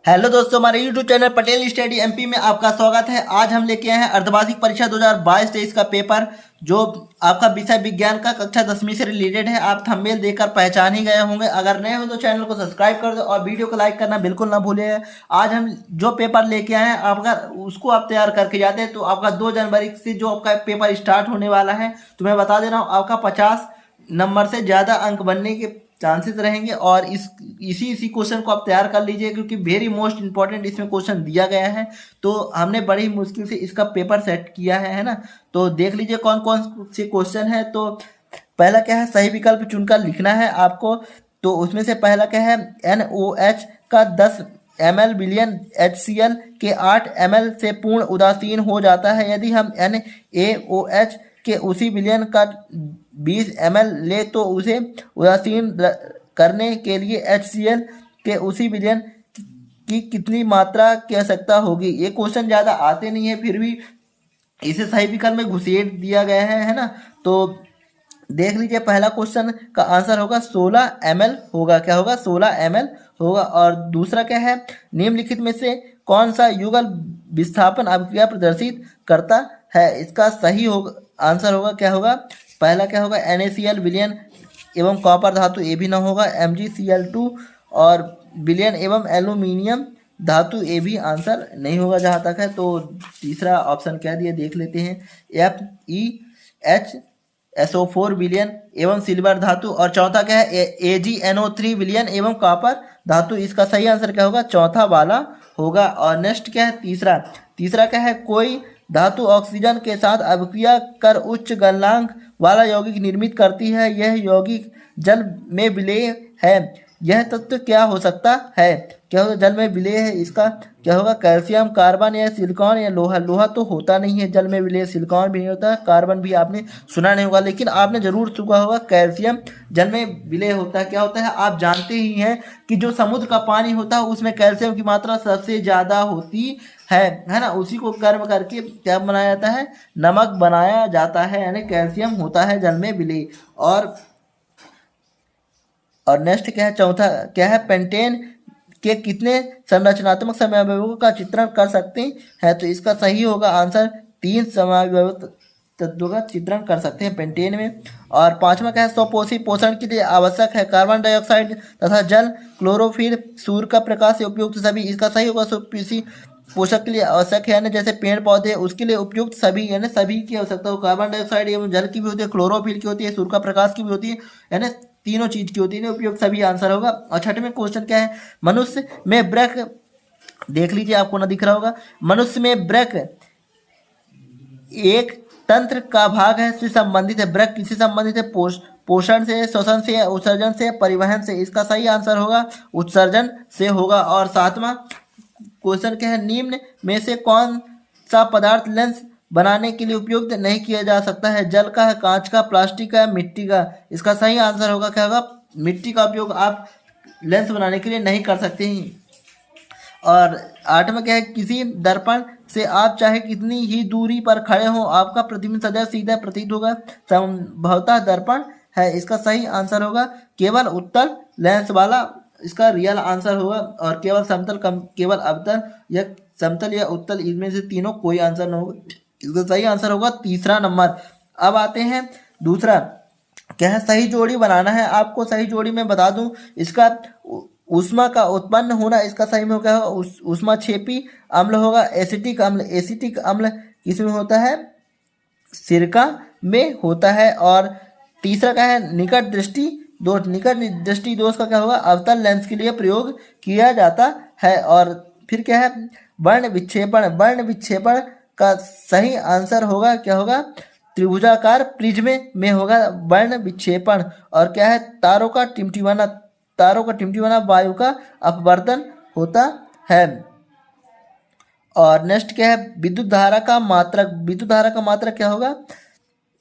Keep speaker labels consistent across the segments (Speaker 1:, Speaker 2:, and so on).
Speaker 1: Hello दोस्तों, हमारे YouTube channel Patel study MP में आपका स्वागत है। आज हम लेके आए हैं अर्धवार्षिक परीक्षा 2022-23 का पेपर, जो आपका विषय विज्ञान का कक्षा 10वीं से रिलेटेड है। आप थंबनेल देखकर पहचान ही गए होंगे। अगर नए हो तो चैनल को सब्सक्राइब कर दो और वीडियो को लाइक करना बिल्कुल ना भूलिए। आज हम जो पेपर लेके आए हैं, आप अगर उसको आप तैयार करके जाते हैं तो आपका 2 जनवरी से जो आपका पेपर स्टार्ट होने वाला है, तो मैं बता दे रहा हूँ, आपका 50 नंबर से ज़्यादा अंक बनने के चांसेस रहेंगे। और इसी क्वेश्चन को आप तैयार कर लीजिए, क्योंकि वेरी मोस्ट इंपॉर्टेंट इसमें क्वेश्चन दिया गया है। तो हमने बड़ी मुश्किल से इसका पेपर सेट किया है ना। तो देख लीजिए कौन कौन से क्वेश्चन है। तो पहला क्या है, सही विकल्प चुनकर लिखना है आपको। तो उसमें से पहला क्या है, NOH का 10 ml विलियन HCl के 8 ml से पूर्ण उदासीन हो जाता है यदि हम NaOH के उसी विलयन का 20 ml ले, तो उसे उदासीन करने के लिए HCl के उसी विलयन की कितनी मात्रा की आवश्यकता होगी। ये क्वेश्चन ज़्यादा आते नहीं है, फिर भी इसे सही विकल्प में घुसेड़ दिया गया है ना। तो देख लीजिए, पहला क्वेश्चन का आंसर होगा 16 ml होगा। क्या होगा? 16 ml होगा। और दूसरा क्या है, निम्नलिखित में से कौन सा युगल विस्थापन अभिक्रिया प्रदर्शित करता है? इसका सही होगा आंसर होगा, क्या होगा, पहला क्या होगा, NaCl विलयन एवं कॉपर धातु, ये भी ना होगा। MgCl2 और विलयन एवं एल्यूमिनियम धातु, ये भी आंसर नहीं होगा जहाँ तक है। तो तीसरा ऑप्शन क्या दिया देख लेते हैं, FeHSO4 विलयन एवं सिल्वर धातु। और चौथा क्या है, AgNO3 विलयन एवं कॉपर धातु। इसका सही आंसर क्या होगा, चौथा वाला होगा। और नेक्स्ट क्या है, तीसरा क्या है, कोई धातु ऑक्सीजन के साथ अभिक्रिया कर उच्च गलनांक वाला यौगिक निर्मित करती है, यह यौगिक जल में विलेय है, यह तत्व क्या हो सकता है? क्या होगा, जल में विलेय है, इसका क्या होगा, कैल्शियम, कार्बन या सिलिकॉन या लोहा। लोहा तो होता नहीं है जल में विलेय, सिलिकॉन भी नहीं होता, कार्बन भी आपने सुना नहीं होगा, लेकिन आपने जरूर सुना होगा कैल्शियम जल में विलेय होता है। क्या होता है, आप जानते ही हैं कि जो समुद्र का पानी होता है उसमें कैल्शियम की मात्रा सबसे ज़्यादा होती है ना। उसी को गर्म करके क्या बनाया जाता है, नमक बनाया जाता है, यानी कैल्शियम होता है जल में विलेय। और नेक्स्ट क्या है, चौथा क्या है, पेंटेन के कितने संरचनात्मक समअवयवों का चित्रण कर सकते हैं? तो इसका सही होगा आंसर, 3 समअवयव तत्वों का चित्रण कर सकते हैं पेंटेन में। और पांचवा क्या है, स्वपोषी पोषण के लिए आवश्यक है कार्बन डाइऑक्साइड तथा जल, क्लोरोफिल, सूर्य का प्रकाश से उपयुक्त सभी। इसका सही होगा, स्वपोषी पोषक के लिए आवश्यक है, यानी जैसे पेड़ पौधे, उसके लिए उपयुक्त सभी, यानी सभी की आवश्यकता हो। कार्बन डाइऑक्साइड एवं जल की भी होती है, क्लोरोफिल की होती है, सूर्य का प्रकाश की भी होती है, यानी तीनों चीज की होती है, उपयुक्त सभी आंसर होगा। और छठवें क्वेश्चन क्या है, मनुष्य में वृक्क, देख लीजिए आपको ना दिख रहा होगा, मनुष्य में वृक्क एक तंत्र का भाग है, से संबंधित है। वृक्क किससे संबंधित है, पोषण से, श्वसन से, उत्सर्जन से, परिवहन से। इसका सही आंसर होगा उत्सर्जन से होगा। और सातवां क्वेश्चन क्या है, निम्न में से कौन सा पदार्थ लेंस बनाने के लिए उपयुक्त नहीं किया जा सकता है? जल का है, कांच का, प्लास्टिक का, मिट्टी का। इसका सही आंसर होगा, क्या होगा, मिट्टी का उपयोग आप लेंस बनाने के लिए नहीं कर सकते हैं। और आठवां क्या है, किसी दर्पण से आप चाहे कितनी ही दूरी पर खड़े हो, आपका प्रतिबिंब सदैव सीधा प्रतीत होगा, संभवतः दर्पण है। इसका सही आंसर होगा केवल उत्तल लेंस वाला, इसका रियल आंसर होगा। और केवल समतल, केवल अवतल या समतल या उत्तल, इनमें से तीनों कोई आंसर नहीं होगा। इसका सही आंसर होगा तीसरा नंबर। अब आते हैं दूसरा, क्या है, सही जोड़ी बनाना है आपको। सही जोड़ी में बता दूं, इसका ऊष्मा का उत्पन्न होना, इसका सही में क्या होगा, ऊष्मा क्षेपी अम्ल होगा। एसिटिक अम्ल किसमें होता है, सिरका में होता है। और तीसरा क्या है, निकट दृष्टि दोष का क्या होगा, अवतल लेंस के लिए प्रयोग किया जाता है। और फिर क्या है, वर्ण विक्षेपण का सही आंसर होगा, क्या होगा, त्रिभुजाकार प्रिज्म में होगा वर्ण विक्षेपण। और क्या है, तारों का टिमटिमाना वायु का अपवर्तन होता है। और नेक्स्ट क्या है, विद्युत धारा का मात्रक क्या होगा,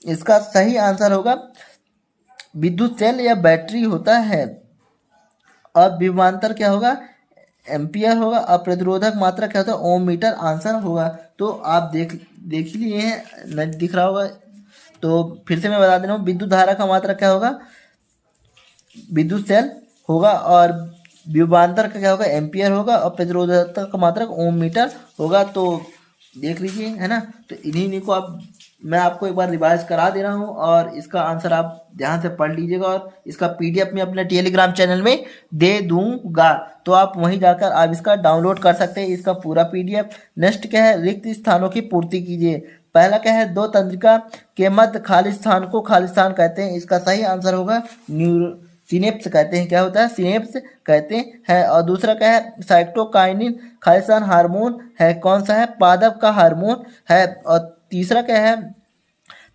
Speaker 1: इसका सही आंसर होगा विद्युत सेल या बैटरी होता है। और विभवांतर क्या होगा, एम्पियर होगा। और प्रतिरोधक मात्रा क्या होता है, ओम मीटर आंसर होगा। तो आप देख लिए हैं, नहीं दिख रहा होगा तो फिर से मैं बता दे रहा हूँ, विद्युत धारा का मात्रा क्या होगा, विद्युत सेल होगा। और विभवांतर का क्या होगा, एम्पियर होगा, और प्रतिरोधकता का मात्रक ओम मीटर होगा। तो देख लीजिए, है ना। तो इन्हीं को आप, मैं आपको एक बार रिवाइज करा दे रहा हूँ, और इसका आंसर आप ध्यान से पढ़ लीजिएगा, और इसका पीडीएफ में अपने टेलीग्राम चैनल में दे दूंगा, तो आप वहीं जाकर आप इसका डाउनलोड कर सकते हैं, इसका पूरा पीडीएफ। नेक्स्ट क्या है, रिक्त स्थानों की पूर्ति कीजिए। पहला क्या है, दो तंत्रिका के मध्य खाली स्थान को खाली स्थान कहते हैं, इसका सही आंसर होगा सिनेप्स कहते हैं। क्या होता है, सिनेप्स कहते हैं। और दूसरा क्या है, साइटोकाइनिन खाली स्थान हार्मोन है, कौन सा है, पादप का हार्मोन है। और तीसरा क्या है,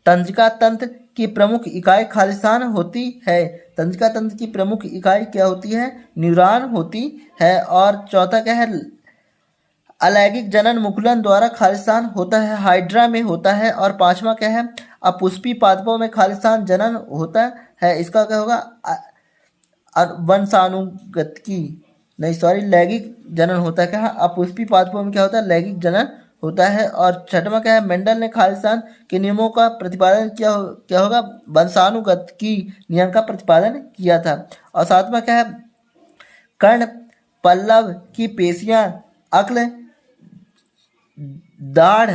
Speaker 1: तंत्रिका तंत्र की प्रमुख इकाई खालिस्तान होती है। तंत्रिका तंत्र की प्रमुख इकाई क्या होती है, न्यूरॉन होती है। और चौथा क्या है, अलैंगिक जनन मुकुलन द्वारा खालिस्तान होता है, हाइड्रा में होता है। और पांचवा क्या है, अपुष्पी पादपों में खालिस्तान जनन होता है, इसका क्या होगा, वंशानुगतिकी, नहीं सॉरी, लैंगिक जनन होता है। क्या, अपुष्पी पादपों में क्या होता है, लैंगिक जनन होता है। और छठवां क्या है, मेंडल ने खालिस्तान के नियमों का प्रतिपादन क्या होगा, वंशानुगतिकी नियम का प्रतिपादन किया था। और सातवां क्या है, कर्ण पल्लव की पेशियां अक्ल दाढ़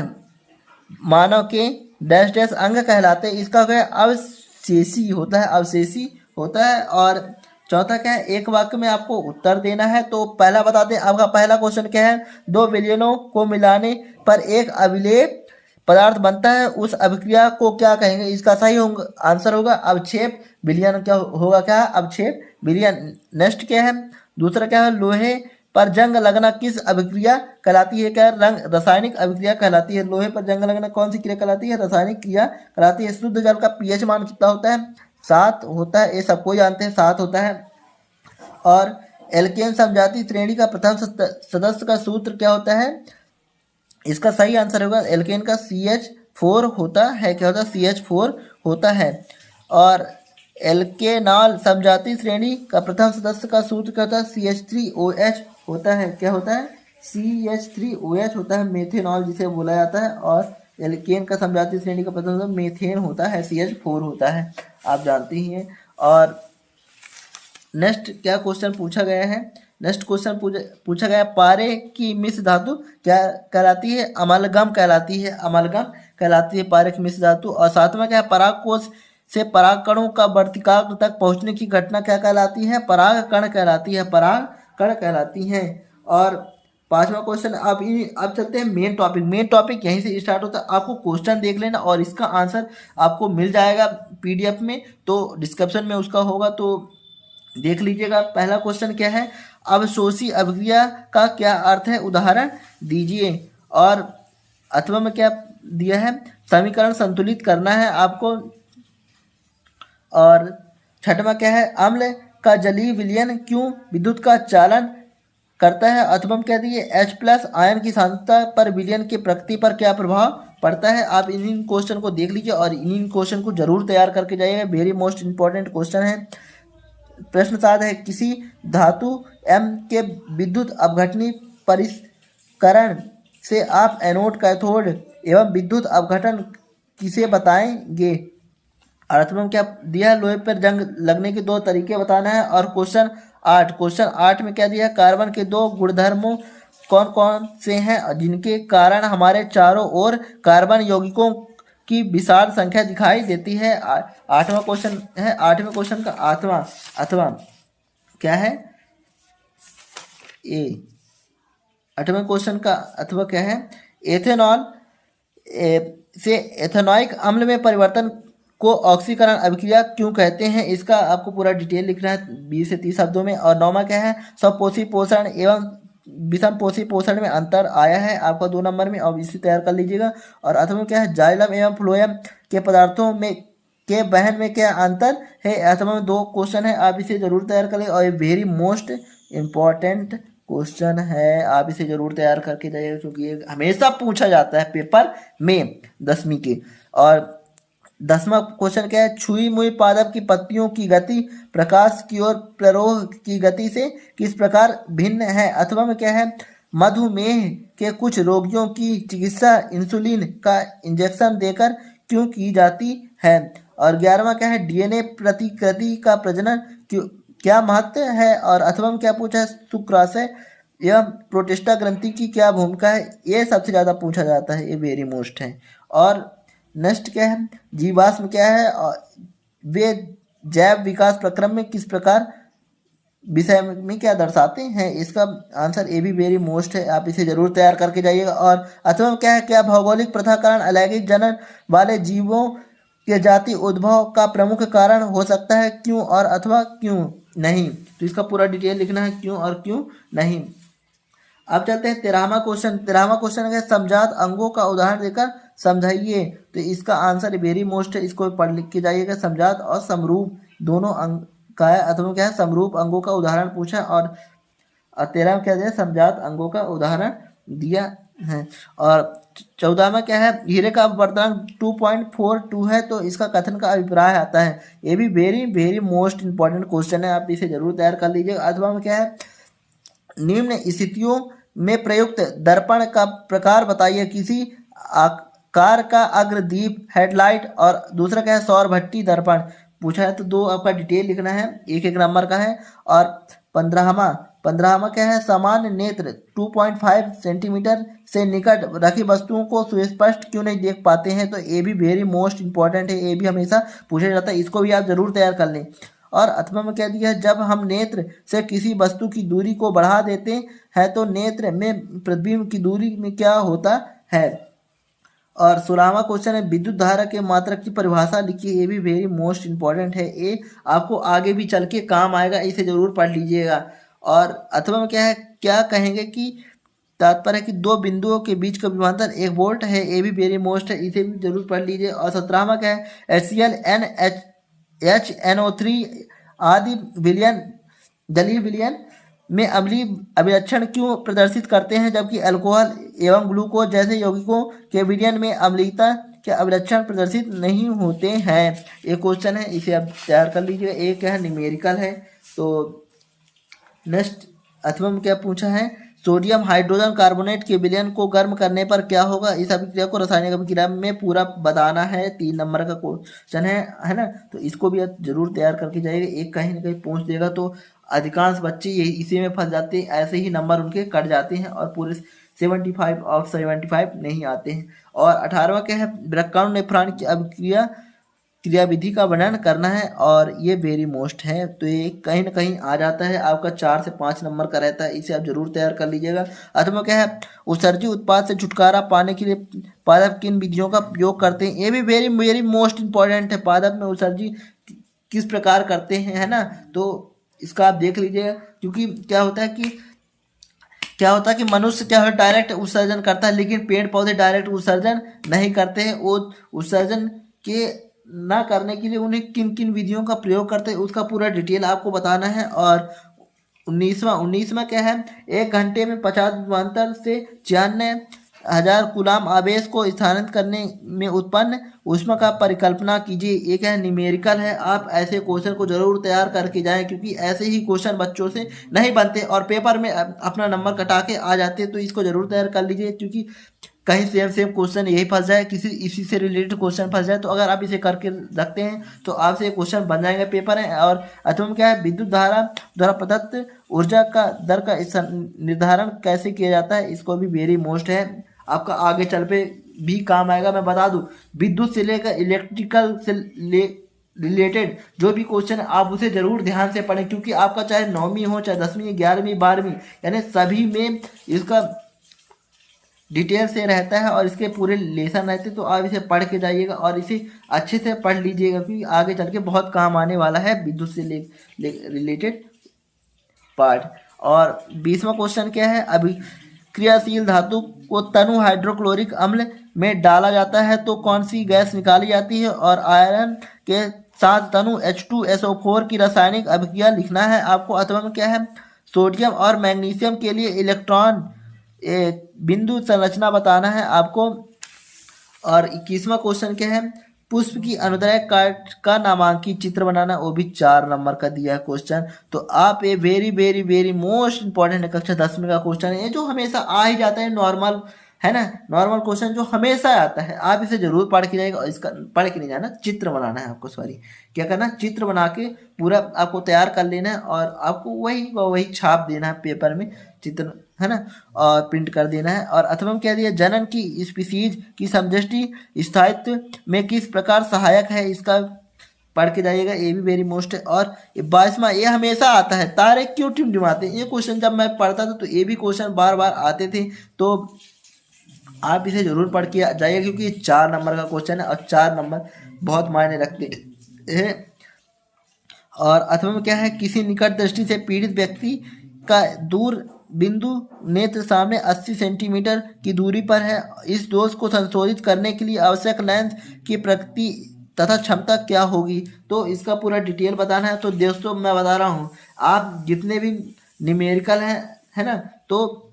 Speaker 1: मानव के डैश डैश अंग कहलाते हैं, इसका क्या है, अवशेषी होता है, अवशेषी होता है। और चौथा क्या है, एक वाक्य में आपको उत्तर देना है। तो पहला बता दें, आपका पहला क्वेश्चन क्या है, दो विलयनों को मिलाने पर एक अभिलेप पदार्थ बनता है, उस अभिक्रिया को क्या कहेंगे, इसका सही आंसर होगा अवक्षेप विलयन। क्या होगा, क्या, अवक्षेप विलयन। नेक्स्ट क्या है, दूसरा क्या है, लोहे पर जंग लगना किस अभिक्रिया कहलाती है, क्या रंग रासायनिक अभिक्रिया कहलाती है। लोहे पर जंग लगना कौन सी क्रिया कहलाती है, रासायनिक क्रिया कहलाती है। शुद्ध जल का पीएच मान कितना होता है, 7 होता है, ये सबको जानते हैं, 7 होता है। और एल्केन समजाति श्रेणी का प्रथम सदस्य का सूत्र क्या होता है, इसका सही आंसर होगा एल्केन का CH4 होता है। क्या होता है, CH4 होता है। और एल्केनॉल समजाति श्रेणी का प्रथम सदस्य का सूत्र क्या होता है, CH3OH होता है। क्या होता है, CH3OH होता है, मेथेनॉल जिसे बोला जाता है। और एल्केन का समजाति श्रेणी का प्रथम सदस्य मेथेन होता है, CH4 होता है, आप जानते ही हैं। और नेक्स्ट क्या क्वेश्चन पूछा गया है, नेक्स्ट क्वेश्चन पूछा गया, पारे की मिश्र धातु क्या कहलाती है, अमलगम कहलाती है, अमलगम कहलाती है पारे की मिश्र धातु। और सातवां क्या है, परागकोश से परागकणों का वर्तिकाग्र तक पहुंचने की घटना क्या कहलाती है, परागकण कहलाती है, परागकण कहलाती है। और पांचवा क्वेश्चन, अब चलते हैं मेन टॉपिक। मेन टॉपिक यहीं से स्टार्ट होता है, आपको क्वेश्चन देख लेना और इसका आंसर आपको मिल जाएगा पीडीएफ में, तो डिस्क्रिप्शन में उसका होगा, तो देख लीजिएगा। पहला क्वेश्चन क्या है, अवशोषी अभिक्रिया का क्या अर्थ है, उदाहरण दीजिए। और अथवा में क्या दिया है, समीकरण संतुलित करना है आपको। और छठवां क्या है, अम्ल का जलीय विलयन क्यों विद्युत का चालन करता है। अथवा में क्या दिए, H+ आयन की सांद्रता पर विलयन की प्रकृति पर क्या प्रभाव पड़ता है। आप इन क्वेश्चन को देख लीजिए और इन क्वेश्चन को जरूर तैयार करके जाइएगा, वेरी मोस्ट इंपॉर्टेंट क्वेश्चन है। प्रश्न 7 है, किसी धातु M के विद्युत अपघटनी परिष्करण से आप एनोड कैथोड एवं विद्युत अपघटन किसे बताएंगे। अर्थ में क्या दिया, लोहे पर जंग लगने के 2 तरीके बताना है। और क्वेश्चन 8 में क्या दिया, कार्बन के 2 गुणधर्मों कौन कौन से हैं जिनके कारण हमारे चारों ओर कार्बन यौगिकों की विशाल संख्या दिखाई देती है। 8वां क्वेश्चन है, 8वें क्वेश्चन का अथवा क्या है, ए 8वें क्वेश्चन का अथवा क्या है, एथेनॉल से एथेनॉइक अम्ल में परिवर्तन को ऑक्सीकरण अभिक्रिया क्यों कहते हैं, इसका आपको पूरा डिटेल लिखना है 20 से 30 शब्दों में। और 9वां क्या है, स्वपोषी पोषण एवं विषम पोषी पोषण में अंतर आया है आपको 2 नंबर में, और इसे तैयार कर लीजिएगा। और अथवा क्या है, जाइलम एवं फ्लोएम के पदार्थों में के बहन में क्या अंतर है। अथवा में 2 क्वेश्चन है, आप इसे जरूर तैयार करें, और ये वेरी मोस्ट इम्पॉर्टेंट क्वेश्चन है, आप इसे जरूर तैयार करके जाइएगा, क्योंकि ये हमेशा पूछा जाता है पेपर में 10वीं के। और 10वां क्वेश्चन क्या है, छुई मुई पादप की पत्तियों की गति प्रकाश की ओर प्ररोह की गति से किस प्रकार भिन्न है। अथवा में क्या है, मधुमेह के कुछ रोगियों की चिकित्सा इंसुलिन का इंजेक्शन देकर क्यों की जाती है। और 11वां क्या है, DNA प्रतिकृति का प्रजनन क्या महत्व है, और अथवा में क्या पूछा है, शुक्राशय यह प्रोटेस्टा ग्रंथि की क्या भूमिका है, ये सबसे ज़्यादा पूछा जाता है, ये वेरी मोस्ट है। और नेक्स्ट क्या है, जीवाश्म क्या है, और वे जैव विकास प्रक्रम में किस प्रकार विषय में क्या दर्शाते हैं, इसका आंसर ए भी वेरी मोस्ट है, आप इसे जरूर तैयार करके जाइएगा। और अथवा क्या है, क्या भौगोलिक प्रथा कारण अलैंगिक जनन वाले जीवों के जाति उद्भव का प्रमुख कारण हो सकता है, क्यों और अथवा क्यों नहीं, तो इसका पूरा डिटेल लिखना है, क्यों और क्यों नहीं। अब चलते हैं 13वां क्वेश्चन। 13वां क्वेश्चन है समजात अंगों का उदाहरण देकर समझाइए, तो इसका आंसर वेरी मोस्ट है, इसको पढ़ लिख के जाइएगा। समजात और समरूप दोनों अंग का है, अथवा क्या है, समरूप अंगों का उदाहरण पूछा, और 13 में क्या दिया, समजात अंगों का उदाहरण दिया है। और 14 में क्या है, हीरे का अपवर्तनांक 2.42 है, तो इसका कथन का अभिप्राय आता है, ये भी very very most important question है, आप इसे जरूर तैयार कर लीजिएगा। अथवा में क्या है, निम्न स्थितियों में प्रयुक्त दर्पण का प्रकार बताइए, किसी कार का अग्रदीप हेडलाइट, और दूसरा क्या है, सौर भट्टी दर्पण पूछा है, तो दो आपका डिटेल लिखना है, एक एक नंबर का है। और 15वां क्या है, सामान्य नेत्र 2.5 सेंटीमीटर से निकट रखी वस्तुओं को सुस्पष्ट क्यों नहीं देख पाते हैं, तो ये भी वेरी मोस्ट इंपॉर्टेंट है, ये भी हमेशा पूछा जाता है, इसको भी आप जरूर तैयार कर लें। और अथवा में क्या दिया है, जब हम नेत्र से किसी वस्तु की दूरी को बढ़ा देते हैं तो नेत्र में प्रतिबिंब की दूरी में क्या होता है। और 16वां क्वेश्चन है विद्युत धारा के मात्रक की परिभाषा लिखिए, ये भी वेरी मोस्ट इंपॉर्टेंट है, ये आपको आगे भी चल के काम आएगा, इसे जरूर पढ़ लीजिएगा। और अथवा में क्या है, क्या कहेंगे कि तात्पर्य है कि दो बिंदुओं के बीच का विभवांतर 1 वोल्ट है, ये भी वेरी मोस्ट है, इसे भी जरूर पढ़ लीजिए। और 17वां क्या है, HCl NH2NO3 आदि विलयन जलीय विलयन में अम्लीय अभिलक्षण क्यों प्रदर्शित करते हैं, जबकि अल्कोहल एवं ग्लूकोज जैसे यौगिकों के विलयन में अम्लीयता के अभिलक्षण प्रदर्शित नहीं होते हैं। एक क्वेश्चन है, इसे आप तैयार कर लीजिएगा, एक है न्यूमेरिकल है। तो नेक्स्ट अथवा में क्या पूछा है, सोडियम हाइड्रोजन कार्बोनेट के विलयन को गर्म करने पर क्या होगा, इस अभिक्रिया को रासायनिक अभिक्रिया में पूरा बताना है, 3 नंबर का क्वेश्चन है ना, तो इसको भी आप जरूर तैयार करके जाइएगा, एक कहीं ना कहीं पूछ देगा, तो अधिकांश बच्चे यही इसी में फंस जाते हैं, ऐसे ही नंबर उनके कट जाते हैं और पूरे 75 ऑफ 75 नहीं आते हैं। और 18वां क्या है, ब्रैक्काउंट नेफ्रॉन की अभिक्रिया क्रियाविधि का वर्णन करना है, और ये वेरी मोस्ट है, तो ये कहीं ना कहीं आ जाता है, आपका 4 से 5 नंबर का रहता है, इसे आप जरूर तैयार कर लीजिएगा। अथवा क्या है, उत्सर्जी उत्पाद से छुटकारा पाने के लिए पादप किन विधियों का उपयोग करते हैं, ये भी वेरी वेरी मोस्ट इंपॉर्टेंट है, पादप में उत्सर्जी किस प्रकार करते हैं, है ना, तो इसका आप देख लीजिएगा, क्योंकि क्या होता है कि मनुष्य क्या है डायरेक्ट उत्सर्जन करता है, लेकिन पेड़ पौधे डायरेक्ट उत्सर्जन नहीं करते हैं, वो उत्सर्जन के ना करने के लिए उन्हें किन किन विधियों का प्रयोग करते हैं, उसका पूरा डिटेल आपको बताना है। और 19वां क्या है, 1 घंटे में 50 विभवांतर से 96,000 कूलाम आवेश को स्थानांतरित करने में उत्पन्न ऊष्मा का परिकल्पना कीजिए, ये क्या है, न्यूमेरिकल है, आप ऐसे क्वेश्चन को जरूर तैयार करके जाएं, क्योंकि ऐसे ही क्वेश्चन बच्चों से नहीं बनते और पेपर में अपना नंबर कटा के आ जाते, तो इसको जरूर तैयार कर लीजिए, क्योंकि कहीं सेम क्वेश्चन यही फंस जाए, किसी इसी से रिलेटेड क्वेश्चन फंस जाए, तो अगर आप इसे करके रखते हैं तो आपसे ये क्वेश्चन बन जाएंगे पेपर है। और अथवा क्या है, विद्युत धारा द्वारा प्रदत्त ऊर्जा का दर का निर्धारण कैसे किया जाता है, इसको भी वेरी मोस्ट है, आपका आगे चल पे भी काम आएगा। मैं बता दूं, विद्युत से लेकर इलेक्ट्रिकल से रिलेटेड जो भी क्वेश्चन है आप उसे जरूर ध्यान से पढ़ें, क्योंकि आपका चाहे 9वीं हो, चाहे 10वीं, 11वीं, 12वीं, यानी सभी में इसका डिटेल से रहता है और इसके पूरे लेसन रहते हैं, तो आप इसे पढ़ के जाइएगा और इसे अच्छे से पढ़ लीजिएगा, क्योंकि आगे चल के बहुत काम आने वाला है विद्युत से रिलेटेड पार्ट। और 20वां क्वेश्चन क्या है, अभी क्रियाशील धातु को तनु हाइड्रोक्लोरिक अम्ल में डाला जाता है तो कौन सी गैस निकाली जाती है, और आयरन के साथ तनु H2SO4 की रासायनिक अभिक्रिया लिखना है आपको। अथवा में क्या है, सोडियम और मैग्नीशियम के लिए इलेक्ट्रॉन बिंदु संरचना बताना है आपको। और 21वां क्वेश्चन क्या है, पुष्प की अनुदैर्घ्य काट का नामांकित चित्र बनाना, वो भी 4 नंबर का दिया है क्वेश्चन। तो आप ये very very very most important है, कक्षा 10वीं का क्वेश्चन है, जो हमेशा आ ही जाता है नॉर्मल है ना, नॉर्मल क्वेश्चन जो हमेशा आता है, आप इसे जरूर पढ़ के जाएगा। और इसका पढ़ के नहीं जाना, चित्र बनाना है आपको, सॉरी क्या करना, चित्र बना के पूरा आपको तैयार कर लेना है और आपको वही छाप देना है पेपर में, चित्र, है ना, और प्रिंट कर देना है। और अथवा में क्या दिया, जनन की स्पीसीज की समष्टि स्थायित्व में किस प्रकार सहायक है, इसका पढ़ के जाइएगा, ये भी वेरी मोस्ट है। और 22वां, ये हमेशा आता है, तारे क्यों टिमटिमाते हैं। ये क्वेश्चन जब मैं पढ़ता था तो ये भी क्वेश्चन बार बार आते थे, तो आप इसे जरूर पढ़ के जाइए, क्योंकि ये 4 नंबर का क्वेश्चन है और 4 नंबर बहुत मायने रखते हैं। और अथवा में क्या है, किसी निकट दृष्टि से पीड़ित व्यक्ति का दूर बिंदु नेत्र सामने 80 सेंटीमीटर की दूरी पर है। इस दोष को संशोधित करने के लिए आवश्यक लेंस की प्रकृति तथा क्षमता क्या होगी। तो इसका पूरा डिटेल बताना है। तो दोस्तों मैं बता रहा हूँ, आप जितने भी न्यूमेरिकल हैं, है ना, तो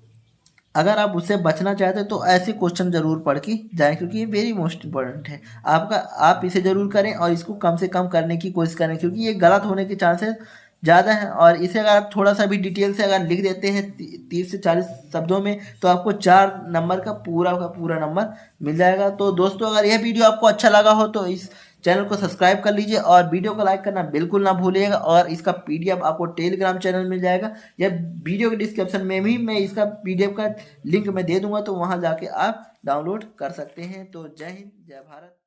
Speaker 1: अगर आप उससे बचना चाहते हैं तो ऐसे क्वेश्चन जरूर पढ़ के जाएं, क्योंकि ये वेरी मोस्ट इंपॉर्टेंट है आपका। आप इसे जरूर करें और इसको कम से कम करने की कोशिश करें, क्योंकि ये गलत होने के चांसेस ज़्यादा हैं। और इसे अगर आप थोड़ा सा भी डिटेल से अगर लिख देते हैं 30 से 40 शब्दों में, तो आपको 4 नंबर का पूरा नंबर मिल जाएगा। तो दोस्तों अगर यह वीडियो आपको अच्छा लगा हो तो इस चैनल को सब्सक्राइब कर लीजिए और वीडियो को लाइक करना बिल्कुल ना भूलिएगा। और इसका पीडीएफ आपको टेलीग्राम चैनल मिल जाएगा, या वीडियो के डिस्क्रिप्शन में भी मैं इसका पीडीएफ का लिंक मैं दे दूंगा, तो वहां जाके आप डाउनलोड कर सकते हैं। तो जय हिंद, जय भारत।